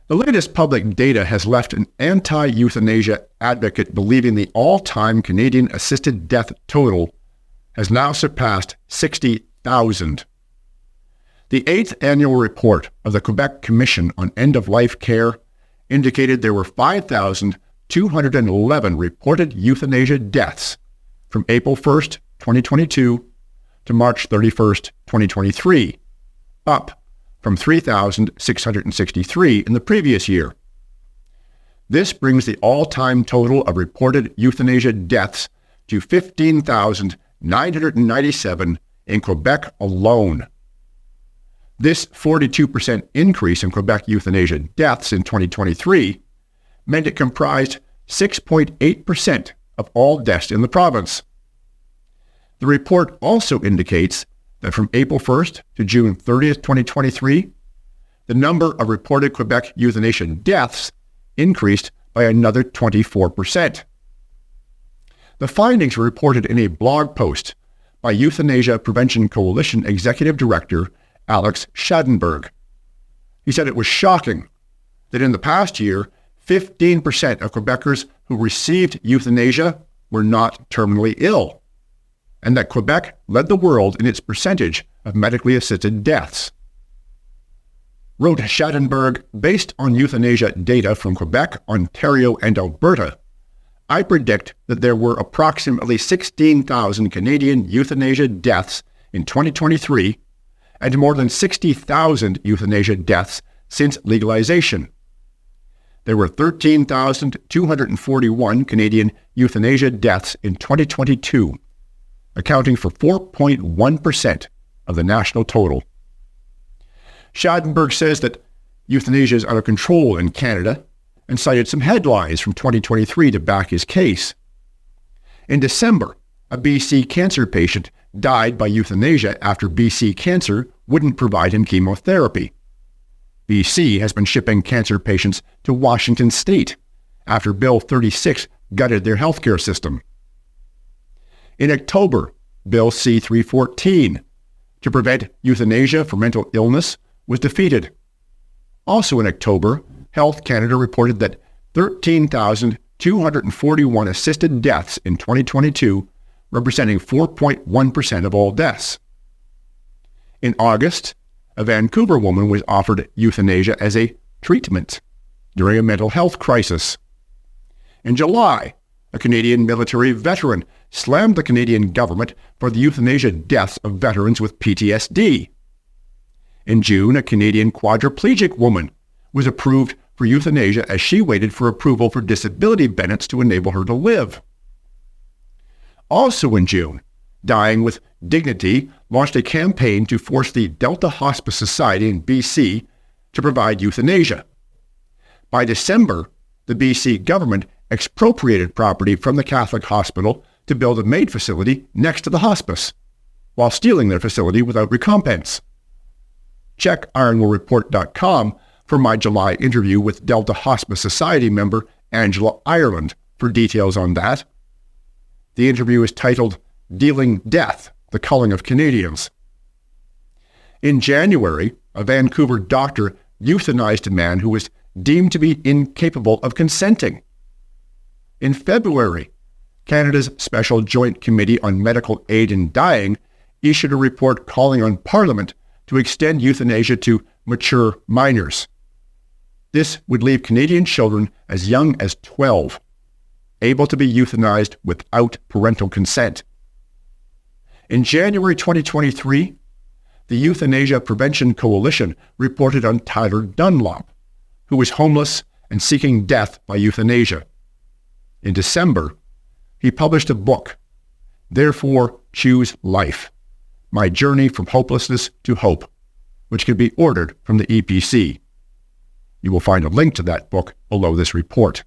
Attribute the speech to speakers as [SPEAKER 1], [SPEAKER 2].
[SPEAKER 1] The latest public data has left an anti-euthanasia advocate believing the all-time Canadian assisted death total has now surpassed 60,000. The 8th annual report of the Quebec Commission on End-of-Life Care indicated there were 5,211 reported euthanasia deaths from April 1st, 2022 to March 31st, 2023, up from 3,663 in the previous year. This brings the all-time total of reported euthanasia deaths to 15,997 in Quebec alone. This 42% increase in Quebec euthanasia deaths in 2023 meant it comprised 6.8% of all deaths in the province. The report also indicates that from April 1st to June 30th, 2023, the number of reported Quebec euthanasia deaths increased by another 24%. The findings were reported in a blog post by Euthanasia Prevention Coalition Executive Director Alex Schadenberg. He said it was shocking that in the past year, 15% of Quebecers who received euthanasia were not terminally ill, and that Quebec led the world in its percentage of medically assisted deaths. Wrote Schadenberg, based on euthanasia data from Quebec, Ontario, and Alberta, I predict that there were approximately 16,000 Canadian euthanasia deaths in 2023 and more than 60,000 euthanasia deaths since legalization. There were 13,241 Canadian euthanasia deaths in 2022, accounting for 4.1% of the national total. Schadenberg says that euthanasia is out of control in Canada and cited some headlines from 2023 to back his case. In December, a BC cancer patient died by euthanasia after BC Cancer wouldn't provide him chemotherapy. BC has been shipping cancer patients to Washington State after Bill 36 gutted their healthcare system. In October, Bill C-314, to prevent euthanasia for mental illness, was defeated. Also in October, Health Canada reported that 13,241 assisted deaths in 2022, representing 4.1% of all deaths. In August, a Vancouver woman was offered euthanasia as a treatment during a mental health crisis. In July, a Canadian military veteran slammed the Canadian government for the euthanasia deaths of veterans with PTSD. In June, a Canadian quadriplegic woman was approved for euthanasia as she waited for approval for disability benefits to enable her to live. Also in June, Dying with Dignity launched a campaign to force the Delta Hospice Society in BC to provide euthanasia. By December, the BC government expropriated property from the Catholic Hospital to build a MAID facility next to the hospice, while stealing their facility without recompense. Check ironwillreport.com for my July interview with Delta Hospice Society member Angela Ireland for details on that. The interview is titled Dealing Death, the Culling of Canadians. In January, a Vancouver doctor euthanized a man who was deemed to be incapable of consenting. In February, Canada's Special Joint Committee on Medical Aid in Dying issued a report calling on Parliament to extend euthanasia to mature minors. This would leave Canadian children as young as 12 able to be euthanized without parental consent. In January 2023, the Euthanasia Prevention Coalition reported on Tyler Dunlop, who was homeless and seeking death by euthanasia. In December, he published a book, Therefore Choose Life, My Journey from Hopelessness to Hope, which can be ordered from the EPC. You will find a link to that book below this report.